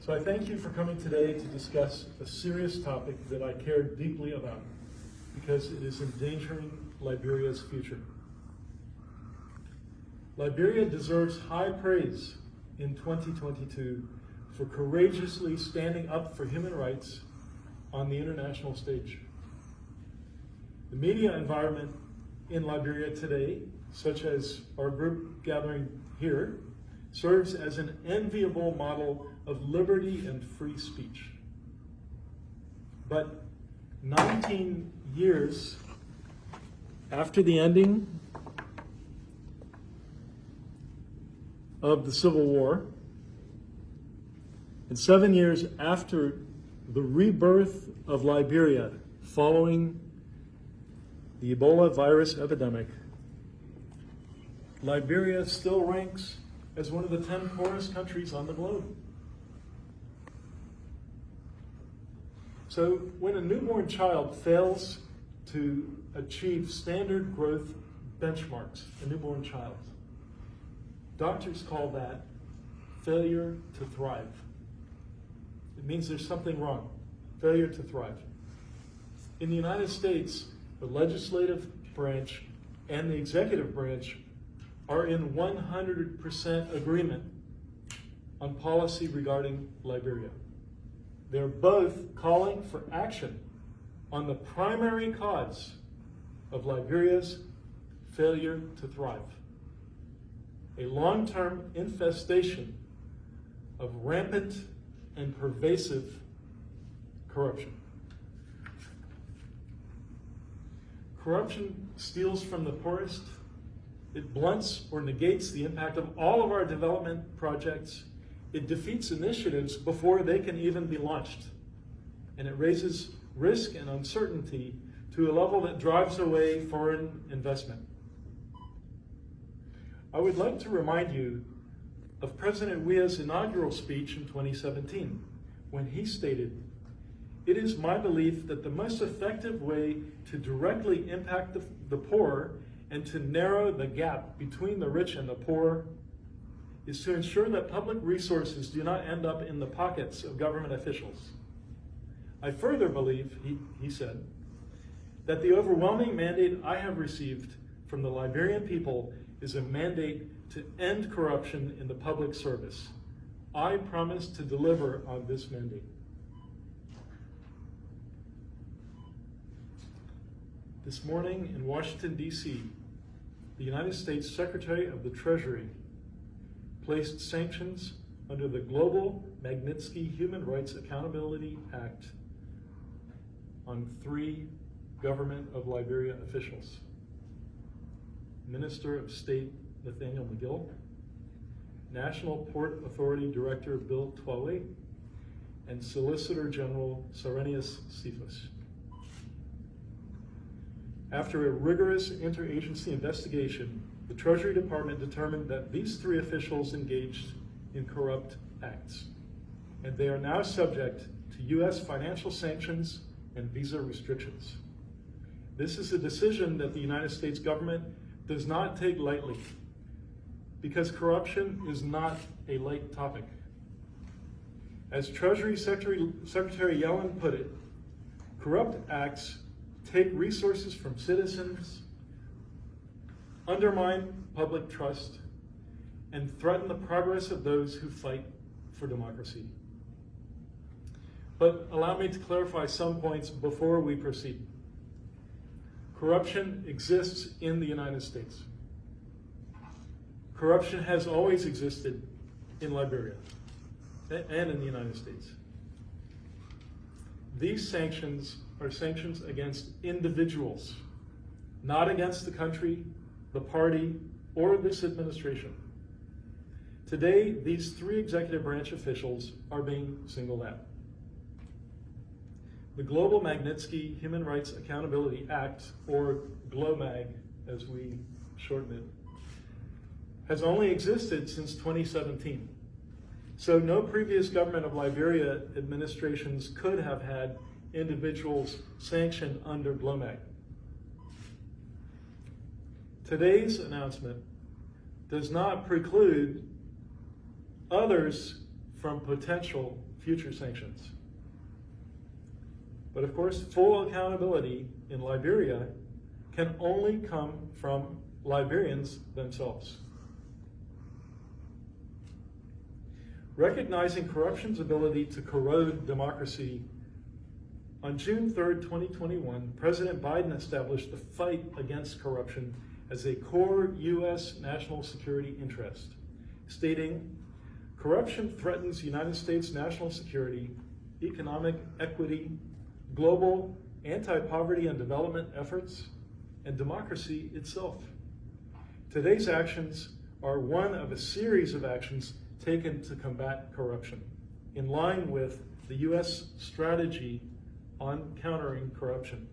So I thank you for coming today to discuss a serious topic that I care deeply about because it is endangering Liberia's future. Liberia deserves high praise in 2022 for courageously standing up for human rights on the international stage. The media environment in Liberia today, such as our group gathering here, serves as an enviable model of liberty and free speech. But 19 years after the ending of the Civil War, and 7 years after the rebirth of Liberia following the Ebola virus epidemic, Liberia still ranks as one of the 10 poorest countries on the globe. So when a newborn child fails to achieve standard growth benchmarks, a newborn child, doctors call that failure to thrive. It means there's something wrong, failure to thrive. In the United States, the legislative branch and the executive branch are in 100% agreement on policy regarding Liberia. They're both calling for action on the primary cause of Liberia's failure to thrive: a long-term infestation of rampant and pervasive corruption. Corruption steals from the poorest. It blunts or negates the impact of all of our development projects. It defeats initiatives before they can even be launched. And it raises risk and uncertainty to a level that drives away foreign investment. I would like to remind you of President Weah's inaugural speech in 2017, when he stated, "It is my belief that the most effective way to directly impact the poor and to narrow the gap between the rich and the poor is to ensure that public resources do not end up in the pockets of government officials. I further believe," he said, "that the overwhelming mandate I have received from the Liberian people is a mandate to end corruption in the public service. I promise to deliver on this mandate." This morning in Washington, D.C., the United States Secretary of the Treasury placed sanctions under the Global Magnitsky Human Rights Accountability Act on 3 government of Liberia officials: Minister of State Nathaniel McGill, National Port Authority Director Bill Twaley, and Solicitor General Serenius Cephas. After a rigorous interagency investigation, the Treasury Department determined that these 3 officials engaged in corrupt acts, and they are now subject to U.S. financial sanctions and visa restrictions. This is a decision that the United States government does not take lightly, because corruption is not a light topic. As Treasury Secretary Yellen put it, corrupt acts take resources from citizens, undermine public trust, and threaten the progress of those who fight for democracy. But allow me to clarify some points before we proceed. Corruption exists in the United States. Corruption has always existed in Liberia and in the United States. These sanctions are sanctions against individuals, not against the country, the party, or this administration. Today, these 3 executive branch officials are being singled out. The Global Magnitsky Human Rights Accountability Act, or GLOMAG as we shorten it, has only existed since 2017. So no previous government of Liberia administrations could have had individuals sanctioned under GLOMAG. Today's announcement does not preclude others from potential future sanctions. But of course, full accountability in Liberia can only come from Liberians themselves. Recognizing corruption's ability to corrode democracy, on June 3rd, 2021, President Biden established the fight against corruption as a core U.S. national security interest, stating, "Corruption threatens United States national security, economic equity, global anti-poverty and development efforts, and democracy itself. Today's actions are one of a series of actions taken to combat corruption, in line with the U.S. strategy on countering corruption."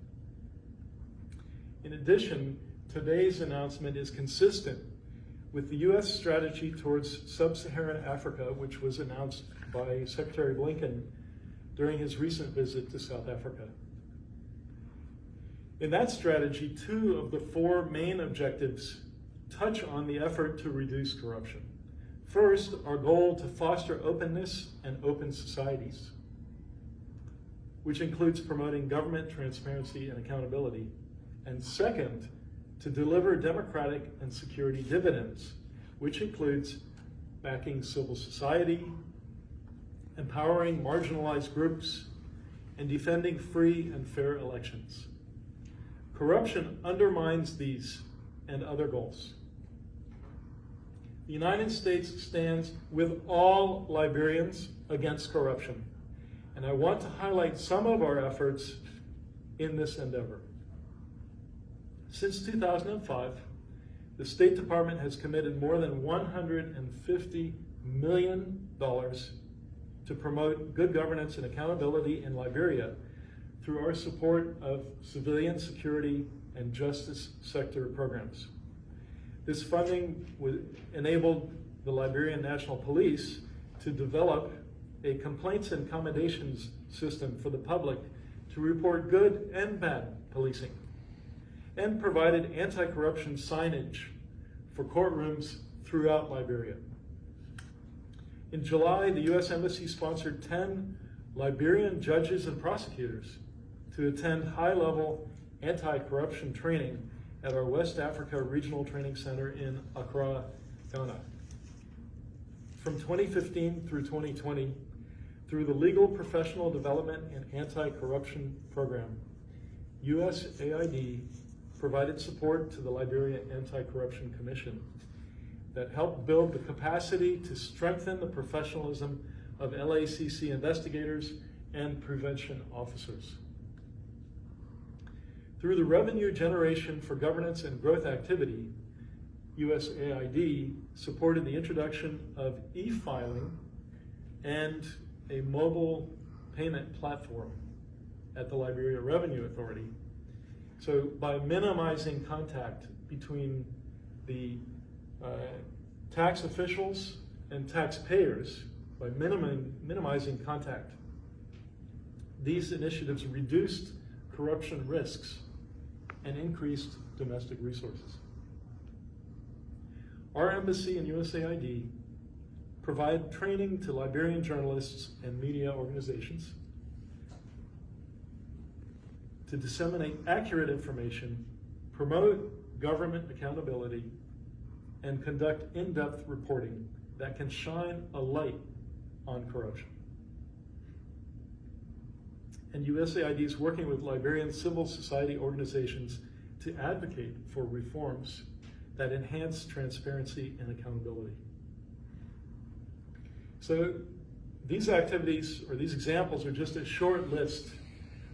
In addition, today's announcement is consistent with the U.S. strategy towards sub-Saharan Africa, which was announced by Secretary Blinken during his recent visit to South Africa. In that strategy, 2 of the 4 main objectives touch on the effort to reduce corruption. First, our goal to foster openness and open societies, which includes promoting government transparency and accountability. And second, to deliver democratic and security dividends, which includes backing civil society, empowering marginalized groups, and defending free and fair elections. Corruption undermines these and other goals. The United States stands with all Liberians against corruption, and I want to highlight some of our efforts in this endeavor. Since 2005, the State Department has committed more than $150 million to promote good governance and accountability in Liberia through our support of civilian security and justice sector programs. This funding enabled the Liberian National Police to develop a complaints and accommodations system for the public to report good and bad policing, and provided anti-corruption signage for courtrooms throughout Liberia. In July, the U.S. Embassy sponsored 10 Liberian judges and prosecutors to attend high-level anti-corruption training at our West Africa Regional Training Center in Accra, Ghana. From 2015 through 2020, through the Legal Professional Development and Anti-Corruption Program, USAID provided support to the Liberia Anti-Corruption Commission that helped build the capacity to strengthen the professionalism of LACC investigators and prevention officers. Through the Revenue Generation for Governance and Growth activity, USAID supported the introduction of e-filing and a mobile payment platform at the Liberia Revenue Authority. So by minimizing contact between the tax officials and taxpayers, by minimizing contact, these initiatives reduced corruption risks and increased domestic resources. Our embassy and USAID provide training to Liberian journalists and media organizations to disseminate accurate information, promote government accountability, and conduct in-depth reporting that can shine a light on corruption. And USAID is working with Liberian civil society organizations to advocate for reforms that enhance transparency and accountability. So these activities, or these examples, are just a short list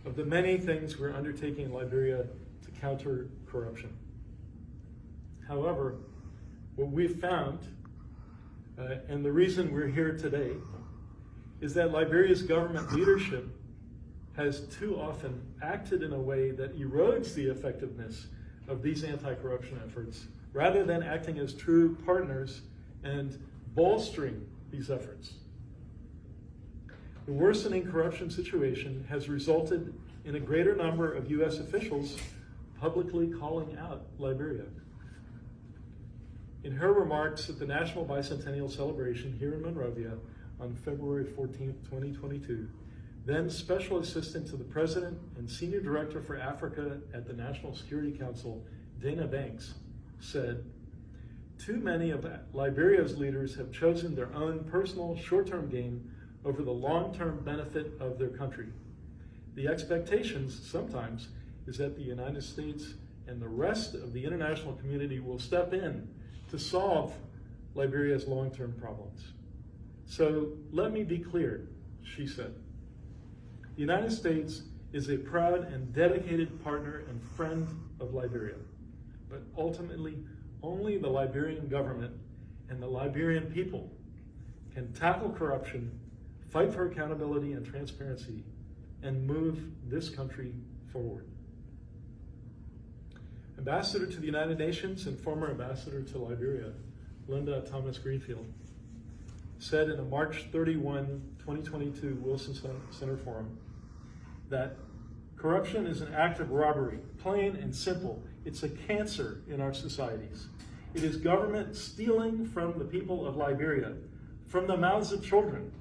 of the many things we're undertaking in Liberia to counter corruption. However, what we've found, and the reason we're here today, is that Liberia's government leadership has too often acted in a way that erodes the effectiveness of these anti-corruption efforts, rather than acting as true partners and bolstering these efforts. The worsening corruption situation has resulted in a greater number of U.S. officials publicly calling out Liberia. In her remarks at the National Bicentennial Celebration here in Monrovia on February 14, 2022, then Special Assistant to the President and Senior Director for Africa at the National Security Council, Dana Banks, said, "Too many of Liberia's leaders have chosen their own personal short-term gain over the long-term benefit of their country. The expectations sometimes is that the United States and the rest of the international community will step in to solve Liberia's long-term problems. So let me be clear," she said. "The United States is a proud and dedicated partner and friend of Liberia, but ultimately only the Liberian government and the Liberian people can tackle corruption, fight for accountability and transparency, and move this country forward." Ambassador to the United Nations and former ambassador to Liberia, Linda Thomas Greenfield, said in a March 31, 2022 Wilson Center Forum that corruption is an act of robbery, plain and simple. It's a cancer in our societies. It is government stealing from the people of Liberia, from the mouths of children.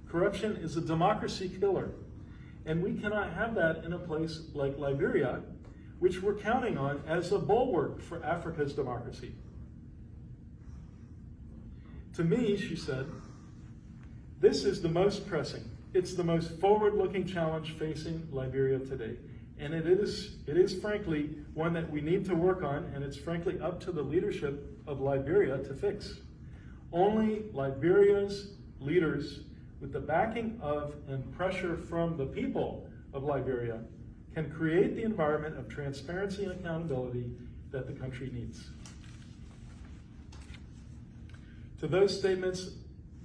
Corruption is a democracy killer, and we cannot have that in a place like Liberia, which we're counting on as a bulwark for Africa's democracy. To me, she said, this is the most pressing. It's the most forward-looking challenge facing Liberia today. And it is frankly one that we need to work on, and it's frankly up to the leadership of Liberia to fix. Only Liberia's leaders, with the backing of and pressure from the people of Liberia, can create the environment of transparency and accountability that the country needs. To those statements,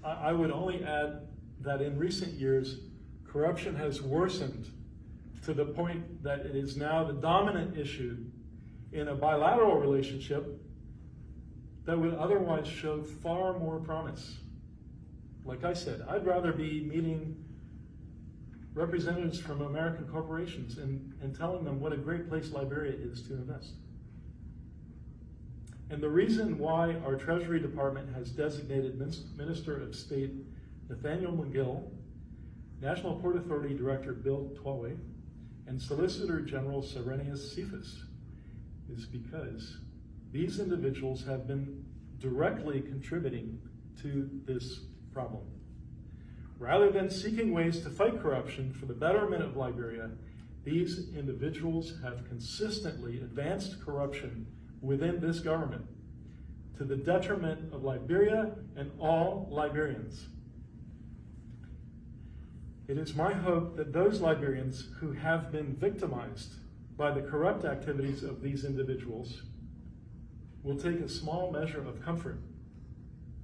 I would only add that in recent years, corruption has worsened to the point that it is now the dominant issue in a bilateral relationship that would otherwise show far more promise. Like I said, I'd rather be meeting representatives from American corporations and telling them what a great place Liberia is to invest. And the reason why our Treasury Department has designated Minister of State Nathaniel McGill, National Port Authority Director Bill Twawe, and Solicitor General Serenius Cephas is because these individuals have been directly contributing to this problem. Rather than seeking ways to fight corruption for the betterment of Liberia, these individuals have consistently advanced corruption within this government to the detriment of Liberia and all Liberians. It is my hope that those Liberians who have been victimized by the corrupt activities of these individuals will take a small measure of comfort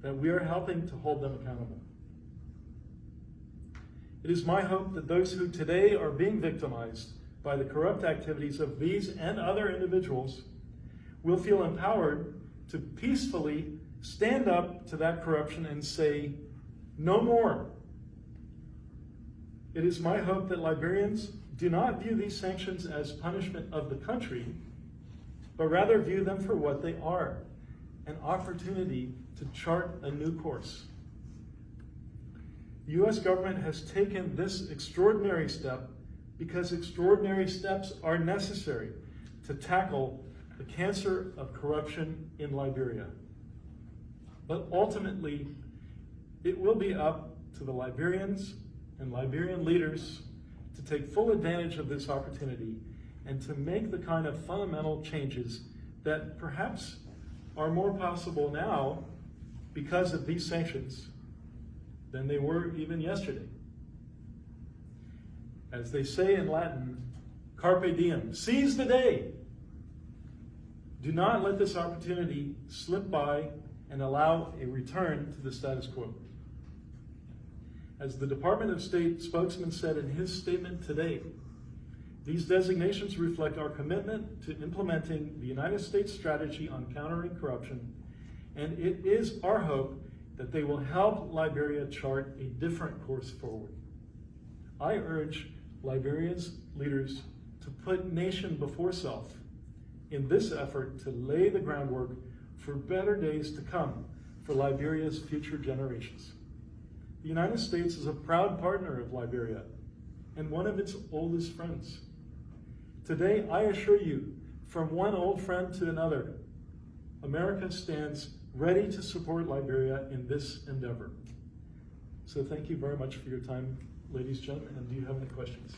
that we are helping to hold them accountable. It is my hope that those who today are being victimized by the corrupt activities of these and other individuals will feel empowered to peacefully stand up to that corruption and say, "No more." It is my hope that Liberians do not view these sanctions as punishment of the country, but rather view them for what they are, an opportunity to chart a new course. The U.S. government has taken this extraordinary step because extraordinary steps are necessary to tackle the cancer of corruption in Liberia. But ultimately, it will be up to the Liberians and Liberian leaders to take full advantage of this opportunity and to make the kind of fundamental changes that perhaps are more possible now because of these sanctions than they were even yesterday. As they say in Latin, carpe diem, seize the day. Do not let this opportunity slip by and allow a return to the status quo. As the Department of State spokesman said in his statement today, these designations reflect our commitment to implementing the United States strategy on countering corruption, and it is our hope that they will help Liberia chart a different course forward. I urge Liberia's leaders to put nation before self in this effort to lay the groundwork for better days to come for Liberia's future generations. The United States is a proud partner of Liberia and one of its oldest friends. Today, I assure you, from one old friend to another, America stands ready to support Liberia in this endeavor. So thank you very much for your time, ladies and gentlemen, and do you have any questions?